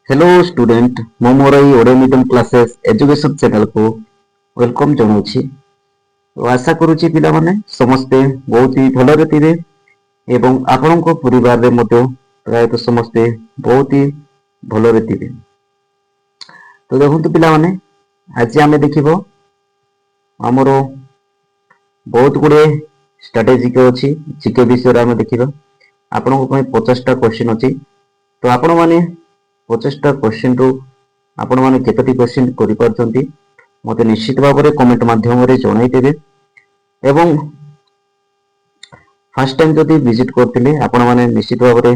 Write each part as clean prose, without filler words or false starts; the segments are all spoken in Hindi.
हेलो स्टूडेंट मो मोर Odia medium classes education channel को वेलकम जनाऊँगी। तो आशा करुच्ची पिला माने समस्ते बहुत ही भलरे थिबे एवं आपणको परिवार रे मध्य प्रायतः समस्ते बहुत ही भलरे थिबे। तो देखंतु पिला माने आज आमे देखिबो हमरो बहुत गुडे स्ट्रेटेजी के अछि जीके विषय रे आमे देखिबो। आपणको पय 50 टा क्वेश्चन अछि। तो आपण माने 50 टा क्वेश्चन रु आपण माने केतोटी क्वेश्चन करि परछंती मते निश्चित भाबरे कमेंट माध्यम रे जणाई देबे। एवं फर्स्ट टाइम जदि विजिट करथिले आपण माने निश्चित भाबरे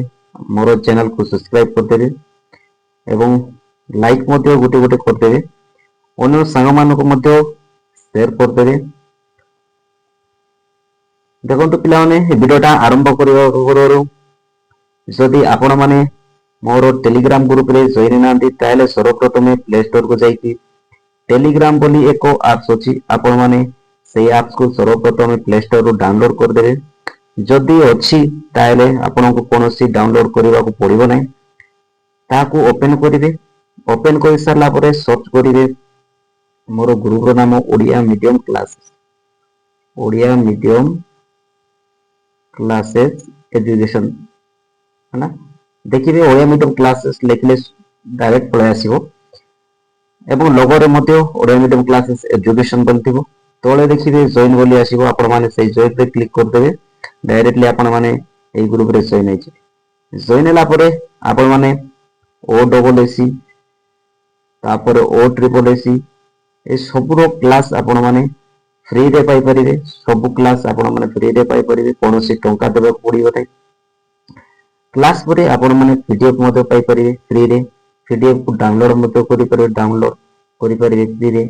मोर चैनल को सब्सक्राइब कर देबे एवं लाइक मध्य गोटे गोटे कर देबे। अन्य संग मान को मध्य शेयर कर देबे। देखंतु पिला माने ए वीडियोटा आरंभ करिवा पूର୍ବरु जदि आपण माने मोर टेलीग्राम ग्रुप रे जॉइन नांती ताले सर्वप्रथमे प्ले स्टोर को जाईकी टेलीग्राम बोली एको ऐप्स अछि आपण माने सेही ऐप्स को सर्वप्रथमे प्ले स्टोर रो डाउनलोड कर देबे। जदि अछि ताले आपनको कोनोसी डाउनलोड करिवा को पड़िबो नै। ताकू ओपन करिवे। ओपन करि सारला परे सर्च करिवे मोर ग्रुप रो नाम Odia medium classes. Odia medium classes education है ना। देखिए ओडिया मीडियम क्लासेस लिखले डायरेक्ट पळे आसीबो एवं लोगो रे मध्य ओडिया मीडियम क्लासेस एजुकेशन बनथिबो। तळे देखिबे जॉइन बोली आसीबो आपण माने सेही जॉइन पे क्लिक कर देबे। डायरेक्टली आपण माने एई ग्रुप रे जॉइन हेछि। जॉइन हला परे आपण माने ओ डबल एसी तापर ओ ट्रिपल एसी ए सबरो क्लास आपण माने फ्री रे पाई परिबे। सब क्लास आपण माने फ्री रे पाई परिबे कोनोसी टंका देबा पड़िबो नै। क्लास परे आपण माने पीडीएफ मते पाई परिबे फ्री रे। पीडीएफ को डाउनलोड मते करि परिबे डाउनलोड करि परिबे फ्री रे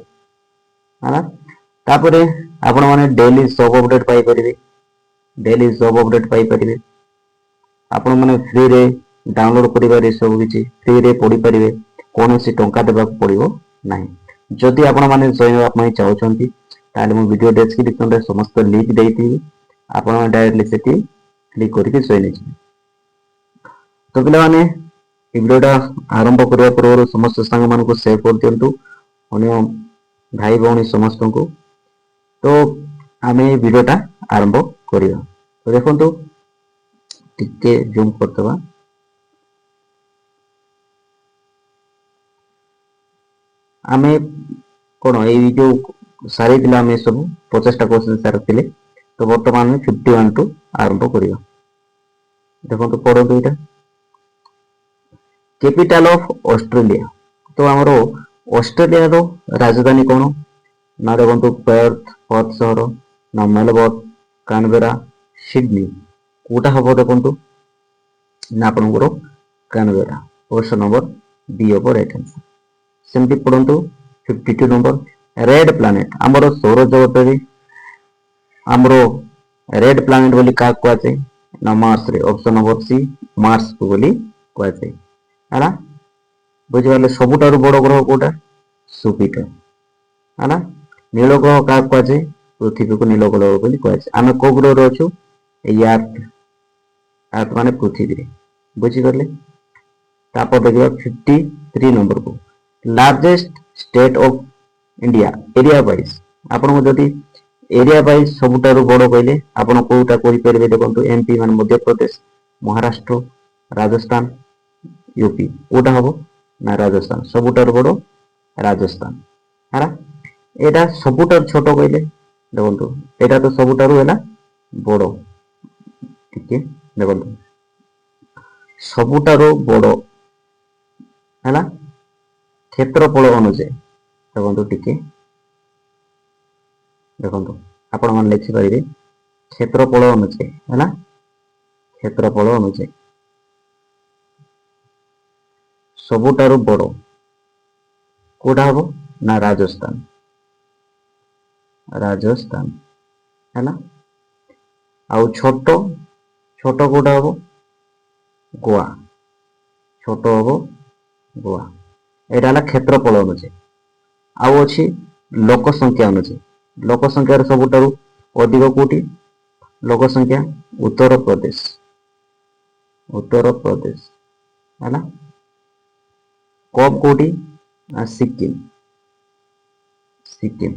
हाना। तापरे आपण माने डेली जॉब अपडेट पाई परिबे। डेली जॉब अपडेट पाई परिबे। आपण माने फ्री रे डाउनलोड करि परिबे सब किछि फ्री रे पढि परिबे कोनोसी टंका देबा पड़िबो नाही। जदि आपण माने जॉइन होआ पई चाहउछंती ताले मो वीडियो डिस्क्रिप्शन रे समस्त लिंक देइथिबि। आपण डायरेक्टली सेठी क्लिक करके जॉइन हेछि। तो पिला माने वीडियोटा आरंभ करबा पूर्व समस्त संग मान को शेयर कर दियंतु अन्य भाई भौणी समस्त को। तो आमे वीडियोटा आरंभ करिया। तो देखंतु टिके जूम करतबा। आमे कोन ए वीडियो सारी दिला आमे सब 50 टा क्वेश्चन सारथिले। तो वर्तमान 51 टू आरंभ करिया। देखंतु पढो एटा कैपिटल ऑफ ऑस्ट्रेलिया। तो हमरो ऑस्ट्रेलिया रो राजधानी कोन ना देखंतु पर्थ पर्थ शहर ना मेलबोर्न कैनबेरा सिडनी कोटा हबो देखंतु ना आपनकर कैनबेरा। क्वेश्चन नंबर बी ओवर 8 आंसर सिंपली पढंतु 52 नंबर रेड प्लैनेट हमरो सौर जगत रे हमरो रेड प्लैनेट बोली का कहते ना मार्स रे। ऑप्शन नंबर सी मार्स को बोली कहते है बुझे सबुठारु बड़ ग्रह कोटा जुपिटर है। नील ग्रह क्या कहुए पृथ्वी को नील ग्रह बोली कहुए। आम को ग्रह अच्छु अर्थ अर्थ माने पृथ्वी बुझीगले। तापर देखिए 53 नंबर को largest state of India area wise आपन जदि एरिया वाइज सबुठारु बड़ कहले आपन कोटा करि परिबे। देखंतु एमपी मान मध्य प्रदेश महाराष्ट्र राजस्थान यूपी कोटा हबो ना राजस्थान सबुठार बड़ राजस्थान है। एटा सबुठार छोट कहले देखंतु एटा तो सबुठारु हैला बड़ ठीक है। देखंतु सबुठारु बड़ हैला क्षेत्रफल अनुसार देखंतु ठीक देखंतु आपण मान लिखि परिबे क्षेत्रफल अनुसार हैला क्षेत्रफल अनुसार सबुठारु बड़ कोटा हबो ना राजस्थान राजस्थान है ना। आउ छोट छोट कोटा हबो गोवा छोट हबो गोवा। एटा हला क्षेत्रफल अनुसार आउ अछि लोक संख्या अनुसार। लोक संख्या रे सबुठारु अधिक कोटी लोक संख्या उत्तर प्रदेश है ना। कब कोटी सिक्किम सिक्किम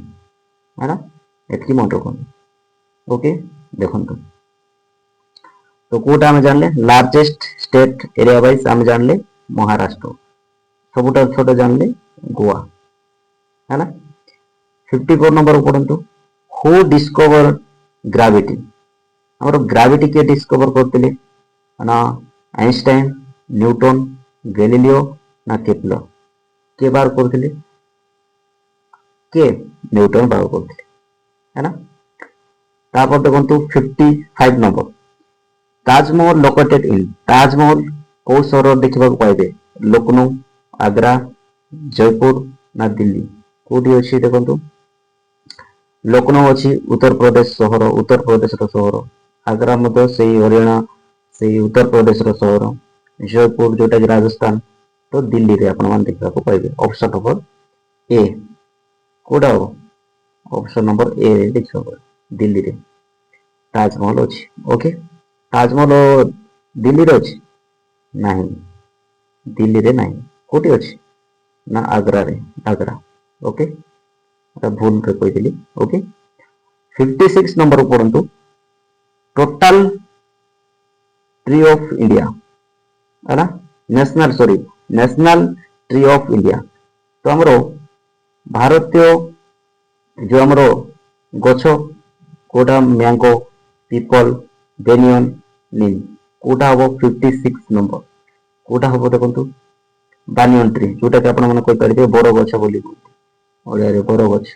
है ना एतकी मन रखुन ओके देखो तो कोटा आम जानले लार्जेस्ट स्टेट एरिया वाइज आम जानले महाराष्ट्र सबुटा छोट जानले गोवा है ना 54 नंबर पढ़ंतु हु डिस्कवर ग्रेविटी हमर ग्रेविटी के डिस्कवर करथिले ना आइंस्टाइन न्यूटन गैलीलियो ना केपलर के बार करथिले के न्यूटन बार करथिले है ना तापर देखंतु 55 number Taj Mahal located in Taj Mahal को सहर देखा पाइबे लखनऊ आग्रा जयपुर ना दिल्ली कोठी अच्छी देखो लखनऊ अच्छी उत्तर प्रदेश सहर आग्रा मध्य से हरियाणा से उत्तर प्रदेश सहर जयपुर जोटा कि राजस्थान तो दिल्ली रे आपण देखा पाइबे ऑप्शन नंबर ए कोडा ऑप्शन नंबर ए देखा दिल्ली रे ताजमहल अच्छी ओके ताजमहल दिल्ली रे अच्छी नहीं दिल्ली रे नहीं कोटी अच्छी ना आग्रा रे आग्रा ओके भूल रे कही ओके 56 नंबर पढ़ंतु टोटल ट्री ऑफ इंडिया है ना नेशनल ट्री ऑफ इंडिया तो हमरो भारतीय जो हमरो गछ कोटा मैंगो पीपल बेनियन नीम कोटा हम 56 नंबर कोटा हम देखो बानियन ट्री जोटा कि आपण कही पारे बड़ गछ बोली ओडिया रे बड़ गछ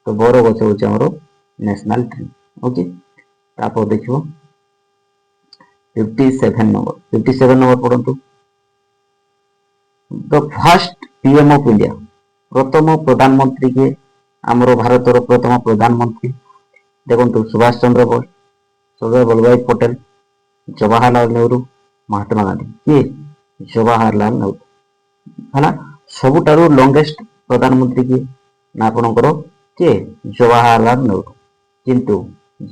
तो बड़ गछ होचे हमरो नेशनल ट्री ओके तापर देखिबो 57 नंबर पढ़ंतु the first PM of India प्रथम प्रधानमंत्री के हमरो भारतर प्रथम प्रधानमंत्री देखो सुभाष चंद्र बोस सरदार वल्लभ भाई पटेल जवाहरलाल नेहरू महात्मा गांधी किए जवाहरलाल नेहरू है ना सबुठारु लॉन्गेस्ट प्रधानमंत्री किए ना आपणकर किए जवाहरलाल नेहरू किंतु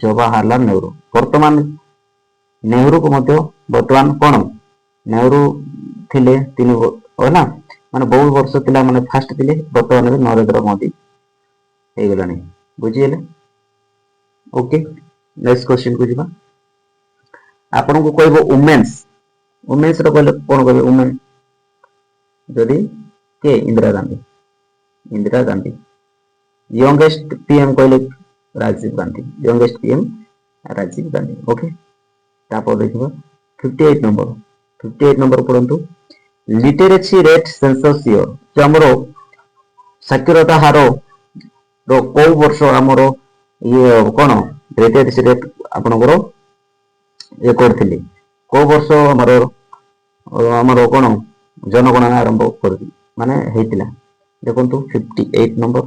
जवाहरलाल नेहरू वर्तमान नेहरू को मध्य वर्तमान कौन नेहरू थिले तीन है ना माने बहुत वर्ष थिला माने फास्ट थिले वर्तमान में नरेंद्र मोदी हे गलानी बुझिले ओके नेक्स्ट क्वेश्चन को जीवा आपण को कहबो वुमेन्स रो कहले कोन कहबे वुमेन जदी के इंदिरा गांधी यंगेस्ट पीएम कहले राजीव गांधी ओके तापर देखिबो 58 नंबर पढ़ंतु लिटरेसी रेट सेंसस ईयर जो हमरो साक्षरता हार रो को वर्ष हमरो ये कोन लिटरेसी रेट आपनकर ये करथिले को वर्ष हमरो कोन जनगणना आरंभ करथि माने हेतिला देखंतु 58 नंबर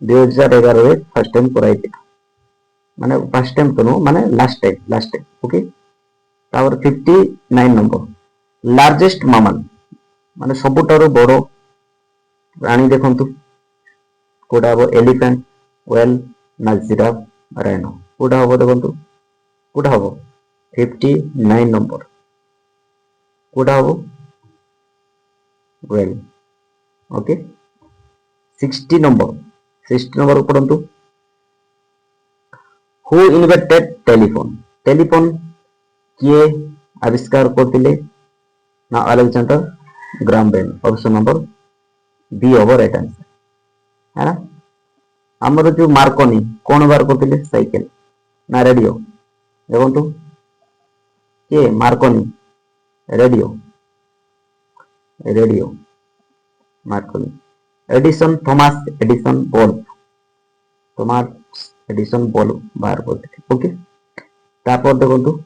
2011 रे फर्स्ट टाइम कराइते माने फर्स्ट टाइम तो नो माने लास्ट टाइम ओके तावर 59 नंबर लार्जेस्ट मामल माने सबुठारो बड़ो प्राणी देखंतु कोडा हो एलिफेंट व्हेल ना जिराफ राइनो कोडा हो देखंतु कोडा हो 59 नंबर कोडा हो व्हेल ओके 60 नंबर पढ़ंतु हु इन्वेंटेड टेलीफोन किए आविष्कार करथिले ना Alexander Graham Bell option number B over right answer है ना हमर जो मार्कोनी कोन बार करथिले साइकिल ना रेडियो देखंतु के Marconi radio Marconi Thomas Edison bulb बाहर करथिले ओके तापर देखंतु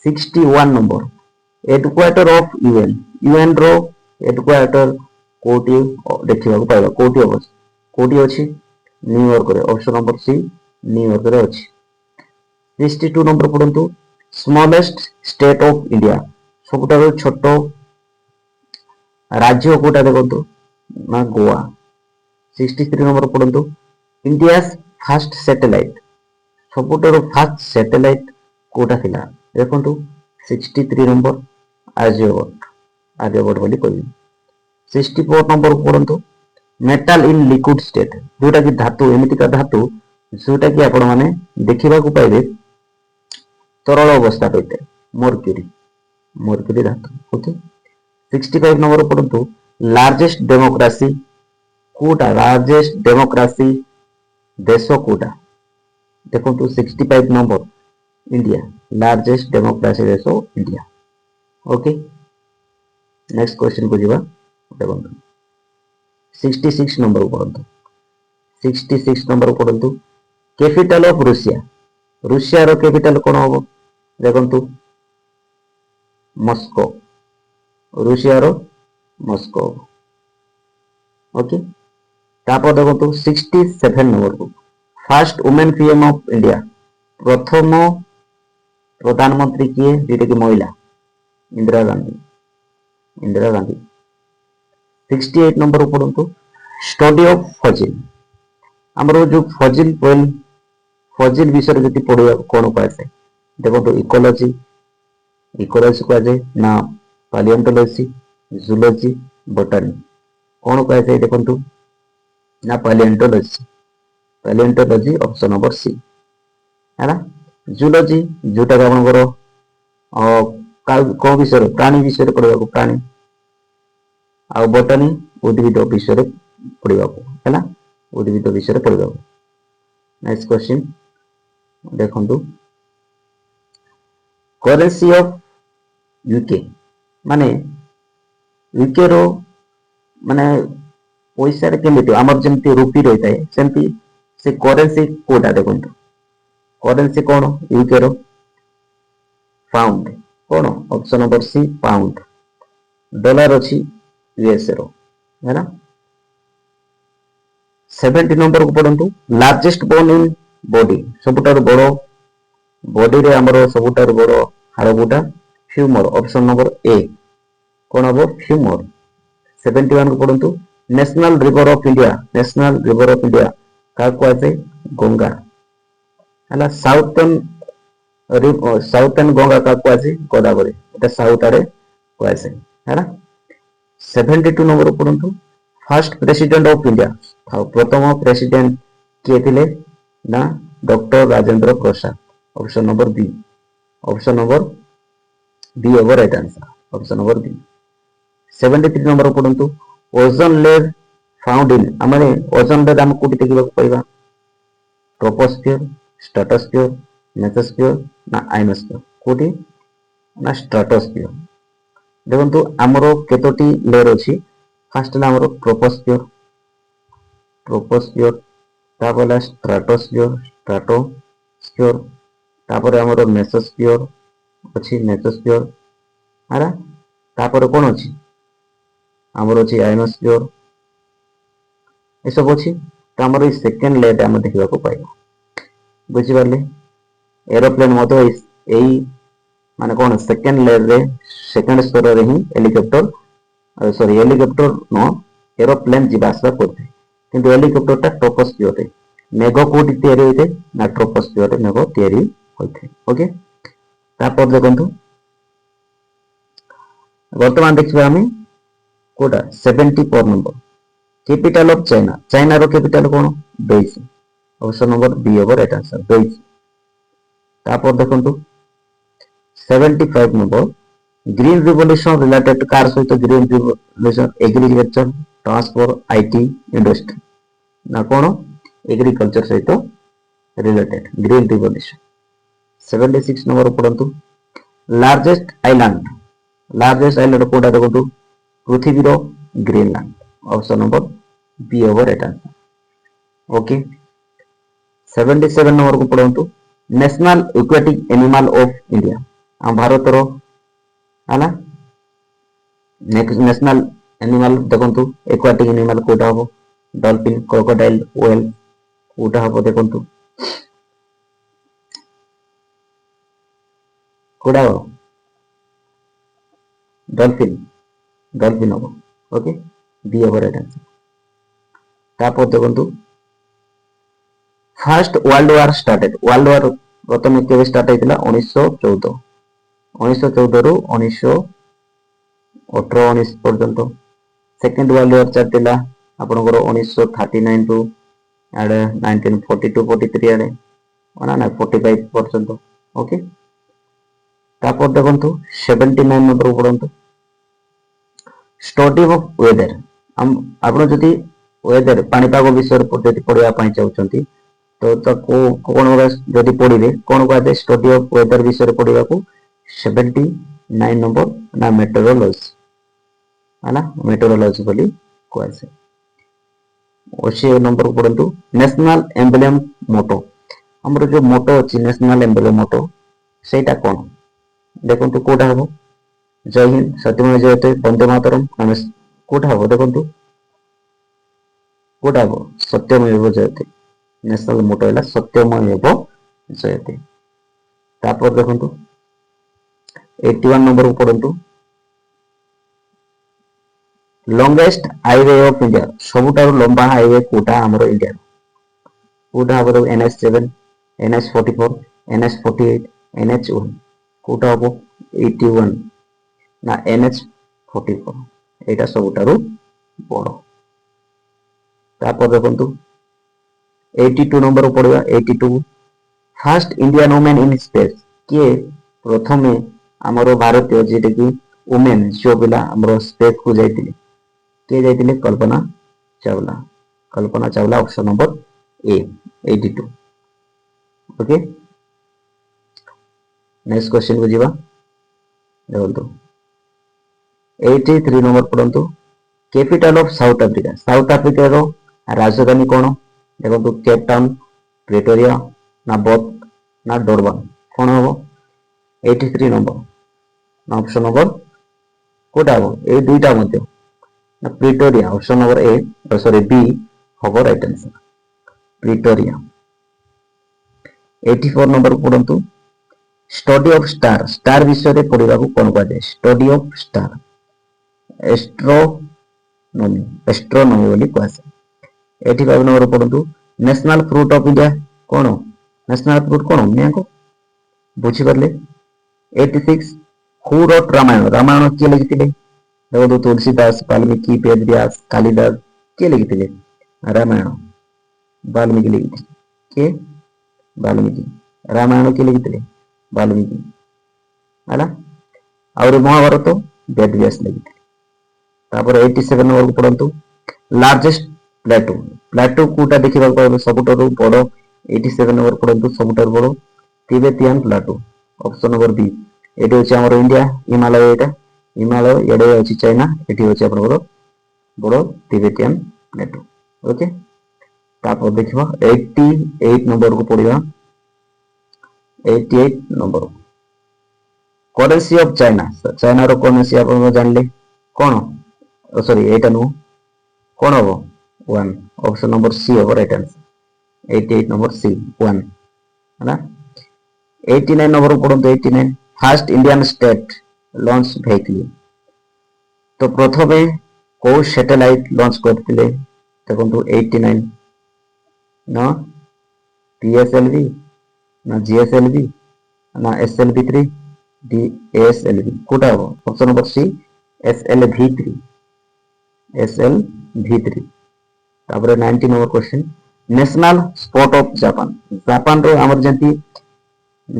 61 नंबर हेडक्वार्टर ऑफ यूएन रो हेडक्वार्टर कोटी देखिबा को पाइबा कोटी अछि न्यूयॉर्क रे ऑप्शन नंबर सी न्यूयॉर्क रे अछि 62 नंबर पढ़ंतु स्मॉलेस्ट स्टेट ऑफ इंडिया सबुठारो छोट राज्य कोटा देखंतु ना गोवा 63 नंबर पढ़ंतु इंडिया फर्स्ट सैटेलाइट सबुठारो फर्स्ट सैटेलाइट कोटा थिला देखंतु 63 नंबर आर्यभट्ट बोली कहली 64 नंबर पढ़ंतु मेटाल इन लिक्विड स्टेट जोटा कि धातु एमितिका धातु जोटा कि आपण माने देखिबा को पाइबे तरल अवस्था रहिते मर्क्यूरी धातु ओके 65 नंबर पढ़ंतु लार्जेस्ट डेमोक्रेसी कोटा लार्जेस्ट डेमोक्रेसी देश कोटा देखो 65 नंबर इंडिया लार्जेस्ट डेमोक्रेसी देश इंडिया ओके नेक्स्ट क्वेश्चन को जीवा देखो 66 नंबर पढ़ंतु 66 नंबर पढ़ंतु कैपिटल ऑफ रूसिया रो कैपिटल कोन हो देखंतु मॉस्को रूसिया रो मॉस्को ओके तापर देखंतु 67 नंबर को first women PM of India प्रथम प्रधानमंत्री किए जेटा कि महिला इंदिरा गांधी 68 नंबर पढ़ंतु स्टडी ऑफ फजिल हमरो जो फजिल विषय जति पढ़िया कोन कहै देखो इकोलॉजी कह जाए ना पैलियोंटोलॉजी जूलॉजी बॉटनी कौन कह देखो ना पैलियोंटोलॉजी ऑप्शन नंबर सी है जूलॉजी जोटा आपंकर कौ विषय प्राणी विषय पढ़ा प्राणी आ बॉटनी उद्भिद विषय पढ़ा है उद्भिद विषय पढ़ा नेक्स्ट क्वेश्चन देखो करेंसी ऑफ यूके माने यूके रो माने पैसा रे केमिति हमर जेमति रुपी रही थाए सेमति से करेंसी कोडा देखंतु करेंसी कोन यूके रो पाउंड कोन option number C pound dollar अछि यूएस रो है ना 70 नंबर को पढ़ंतु लार्जेस्ट बोन इन बॉडी सबुटार बड़ो बॉडी रे हमरो सबुटार बड़ो हाड़ कोटा फ्यूमर ऑप्शन नंबर ए कौन हम फ्यूमर 71 को पढ़ंतु नेशनल रिवर ऑफ इंडिया का कहते गंगा है साउथर्न गंगा का कहते गोदावरी एटा साउथ आड़े कहसे है ना 72 नंबर पढ़ंतु फर्स्ट प्रेसिडेंट ऑफ इंडिया प्रथम प्रेसिडेंट किए थिले ना doctor Rajendra Prasad option number B over right answer option number B 73 number पढ़ंतु ओजोन लेयर फाउंड इन आमने ओजोन लेयर हम कोठी देखिबा पाइबा ट्रोपोस्फियर स्ट्रेटोस्फियर मेसोस्फियर ना आइनोस्फियर कोठी ना स्ट्रेटोस्फियर देखंतु हमरो केतोटी लेयर अछि फर्स्ट ना हमरो ट्रोपोस्फियर तापर स्ट्रेटोस्फियर तापर हमरो मेसोस्फियर अछि मेसोस्फियर आरा तापर कोन अछि हमरो अछि आइनोस्फियर ए सब अछि त हमरो सेकंड लेयर हम देखिबा को पाइबा बुझि पारले एरोप्लेन मतो एई माने कोन सेकंड लेयर रे सेकंड स्तर रे ही हेलीकॉप्टर नो एरोप्लेन जीवासवा करते किंतु हेलीकॉप्टर ता ट्रोपोस्फियर रे मेघ कोटी तयारी होते ना ट्रोपोस्फियर रे मेघ तयारी होते ओके तापर देखंतु वर्तमान देखिबा हमें कोटा 74 नंबर कैपिटल ऑफ चाइना रो कैपिटल कोन Beijing option number B over right answer Beijing तापर देखंतु 75 नंबर ग्रीन रिवोल्यूशन रिलेटेड कार सहित green revolution agriculture transport IT industry ना कोन एग्रीकल्चर सहित रिलेटेड ग्रीन रिवोल्यूशन 76 नंबर पढ़ंतु लार्जेस्ट आइलैंड कोडा देखंतु पृथ्वी रो Greenland option number B over right answer okay 77 number को पढ़ंतु national aquatic animal of India हम भारत रो है नेशनल एनिमल देखंतु एक्वाटिक एनिमल कोडा हो डॉल्फिन क्रोकोडाइल व्हेल कोडा हो देखंतु कोडा हो डॉल्फिन हो okay B over right answer तापर देखंतु फर्स्ट वर्ल्ड वार प्रथम केबे स्टार्ट होइतिला 1914 ରୁ 1918 पर्यंत सेकेंड वर्ल्ड वार चलता आपंकर 1939 टू आड़े 1942-43 आड़े ना 45 पर्यंत ओके तापर देखंतु 79 नंबर पढ़ंतु स्टडी ऑफ वेदर आपण जदि वेदर पाणीपाग विषय जदि पढ़िया पई चाहउछंती तो ताको कोन जदि पढ़िबे कोन कहते स्टडी ऑफ वेदर विषय पढ़िया को 79 नंबर ना मेट्रोलॉजी है मेट्रोलॉजी बोली कहसे 80 नंबर पढ़ंतु नेशनल एम्बलेम मोटो हमर जो मोटो अछि नेशनल एम्बलेम मोटो सेटा कोन देखंतु कोटा हबो जय हिंद सत्यमेव जयते वंदे मातरम कोटा हबो देखंतु कोटा हबो सत्यमेव जयते नेशनल मोटो है सत्यमेव जयते तापर देखंतु 81 नंबर पढ़ंतु लॉन्गेस्ट हाईवे ऑफ इंडिया सबुठारु लंबा हाईवे कोटा हमर इंडिया कोटा हबो NH7 NH44 NH48 NH1 Kota हबो 81 ना NH44 एटा सबुठारु बड़ तापर देखंतु 82 नंबर पड़िया 82 first Indian women in space के प्रथमे हमरो भारतीय जेटे कि वुमेन जो पिला हमरो स्पेस को जाइतिले के जाइतिले Kalpana Chawla option number A 82 okay next question को जीवा देखंतु 83 नंबर पढ़ंतु कैपिटल ऑफ साउथ अफ्रीका रो राजधानी कोन देखंतु केप टाउन प्रिटोरिया ना बोथ ना डोरबान कोन हो 83 नंबर ना ऑप्शन नंबर कोटा हो ए दुईटा मध्य ना Pretoria option number A sorry B होबो राइट आंसर प्रिटोरिया 84 नंबर पढ़ंतु स्टडी ऑफ स्टार विषय रे पढ़िबा को कोन कहै स्टडी ऑफ स्टार एस्ट्रोनॉमी बोली कहै 85 नंबर पढ़ंतु नेशनल फ्रूट ऑफ इंडिया कोन नेशनल फ्रूट कोन मैंगो बुझी परले 86 हु रोट रामायण के लिखिथिले देखो तुलसीदास वाल्मीकि वेदव्यास कालिदास के लिखिथिले रामायण वाल्मीकि लिखिथिले के वाल्मीकि रामायण के लिखिथिले वाल्मीकि हैला और महाभारत वेदव्यास लिखिथिले तापर 87 नंबर पढ़ंतु लार्जेस्ट प्लेटो कोटा देखिबा को सबुठारु बड़ 87 नंबर पढ़ंतु सबुठारु बड़ तिबेटियन प्लेटो ऑप्शन नंबर बी एटी होची हमर इंडिया हिमालय एटा हिमालय एडे होची चाइना एटी होची आपन बड़ तिबेटियन प्लेटो ओके तापर देखिबा 88 नंबर को पढ़िबा 88 नंबर करेंसी ऑफ चाइना रो करेंसी आपन जानले कोन सॉरी एटा नु कोन हो 1 ऑप्शन नंबर सी हो राइट आंसर 88 नंबर सी 1 है ना 89 नंबर पढ़ंतु 89 first Indian state launch vehicle तो प्रथमे को सैटेलाइट लॉन्च करथिले देखंतु 89 ना PSLV ना GSLV ना SLV3 DSLV कोटा हो ऑप्शन नंबर सी SLV3 तापर 90 number question national sport of Japan रो हमर जंती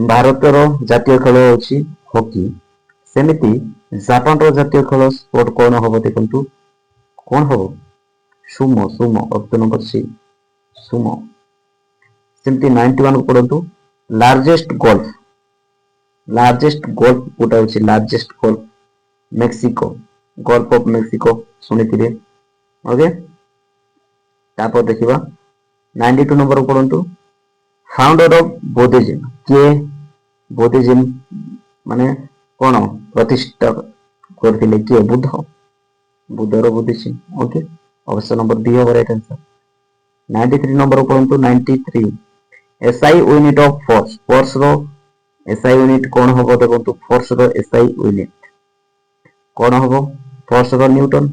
भारत रो जातीय खेल होची हॉकी सेमिति जापान रो जातीय खेल स्पोर्ट कोन होबो देखंतु कोन होबो sumo option number C sumo सेमिति 91 पढ़ंतु लार्जेस्ट गोल्फ कोटा होची largest gulf Mexico gulf of Mexico सुनिथिले ओके तापर देखिबा 92 नंबर पढ़ंतु फाउंडर ऑफ बुद्धिज्म के बुद्धिज्म माने कोन प्रतिष्ठा करथिले के बुद्धर Buddhism okay option number D हो राइट आंसर 93 नंबर पढ़ंतु 93 एसआई यूनिट ऑफ फोर्स रो एसआई यूनिट कोन होबो देखंतु फोर्स रो एसआई यूनिट कोन होबो फोर्स रो न्यूटन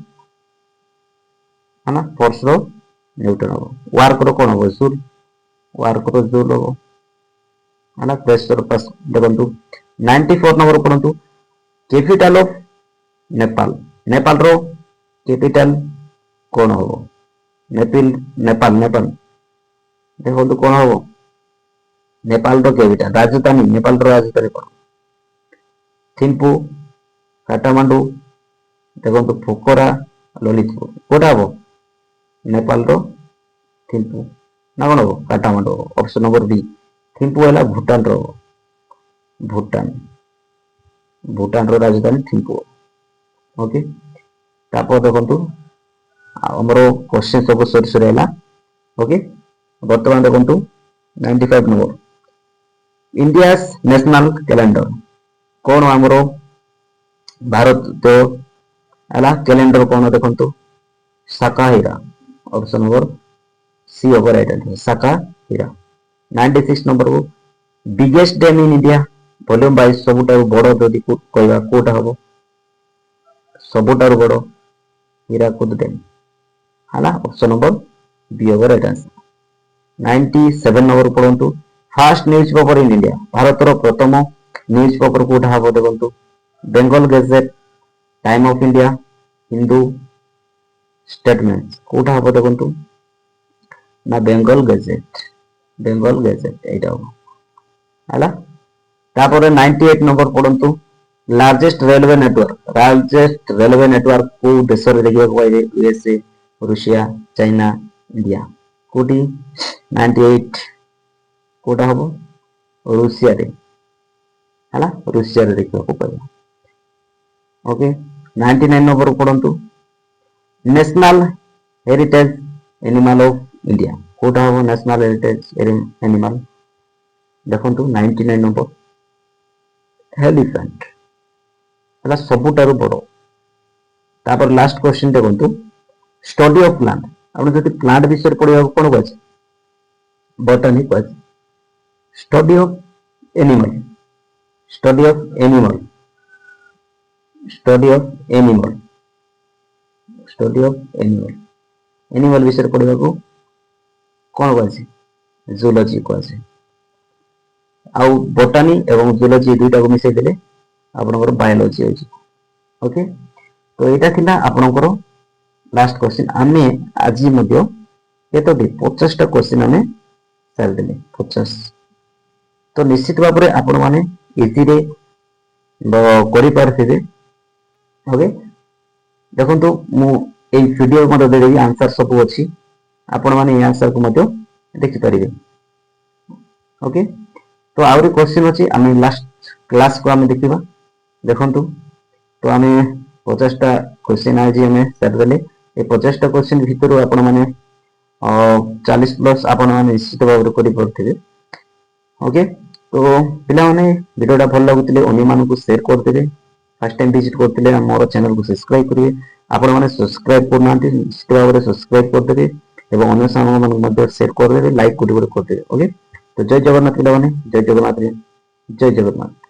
है ना फोर्स रो न्यूटन हो वर्क रो कोन हो जूल वर्क रो जूल हो है ना प्रेशर पास देखंतु 94 नंबर पढ़ंतु कैपिटल ऑफ नेपाल रो कैपिटल कौन हम नेपाल नेपाल देखो कौन हम नेपाल कैपिटल राजधानी नेपाल राजधानी कौन थिम्पू काठमांडू देखो पोखरा ललितपुर कौटा हम नेपाल थिम्पू ना कौन हम Kathmandu option number B Thimphu है भूटान भूटान भूटान राजधानी थिम्पू ओके तापर देखो आमर क्वेश्चन सब सरी सरी है ओके बर्तमान देखो 95 नंबर इंडिया नेशनल कैलेंडर कौन आमर भारत तो है कैलेंडर कौन देखो शाकाहीरा ऑप्शन नंबर सी ओवर राइट शाकाहीरा 96 नंबर को biggest dam in India volume wise सबुठारु बड़ जदि कहबा कोटा हम सबुठारु बड़ हीराकुद डैम है option number B over right answer 97 number पढ़ु fast news paper in India भारत प्रथम न्यूज पेपर कोटा हम देखो Bengal gazette Times of India Hindu statement कोटा हम देखो ना बेंगल गैजेट एटा है तापर 98 नंबर पढ़ु लार्जेस्ट रेलवे नेटवर्क को देश में देखा पाइबे यूएसए रूसिया चाइना इंडिया कोटी 98 कोटा हम रूसिया रे है रूसिया रे देखा पाइबे ओके 99 नंबर पढ़ु national heritage animal of India quota हम नेशनल हेरिटेज एनिमल देखो 99 नंबर एलिफेंट है सबुठारु बड़ तापर लास्ट क्वेश्चन देखो स्टडी ऑफ प्लांट आपने जब प्लांट विषय पढ़ा कौन कहे बॉटनी कहे study of animal study of animal study of animal study of animal animal विषय पढ़ा कौन कहे जूलॉजी कहे आउ बोटानी एवं जूलॉजी दुईटा को मिसई देले आपनकर बायोलॉजी होची ओके तो एटा थिला आपनकर लास्ट क्वेश्चन आमे आज मध्य केतोटी 50 टा क्वेश्चन आमे साल देले 50 तो निश्चित भाव में आपण माने इजी रे करि पारथिबे ओके देखंतु मु ए वीडियो मते देबी आंसर सब अछि आपण माने ए आंसर को मते देखि परिबे ओके तो आउरी क्वेश्चन अछि आमे लास्ट क्लास को आमे देखिबा देखंतु तो आमे 50 टा क्वेश्चन आज आमे सेट देले ए 50 टा क्वेश्चन भितर आपण माने 40 प्लस आपण माने निश्चित भाव रे करि परथिबे ओके तो पिला माने वीडियोटा भल लागुतिले अन्य मानन को शेयर कर देबे फर्स्ट टाइम विजिट करथिले हमर चैनल को सब्सक्राइब करिवे आपण माने सब्सक्राइब करनांती निश्चित भाव रे सब्सक्राइब कर देबे एवं अन्य साथी मानन मध्ये शेयर कर देबे लाइक कोटी कोटी कर देबे ओके तो जय जगन्नाथ पिला माने जय जगन्नाथ जय जगन्नाथ।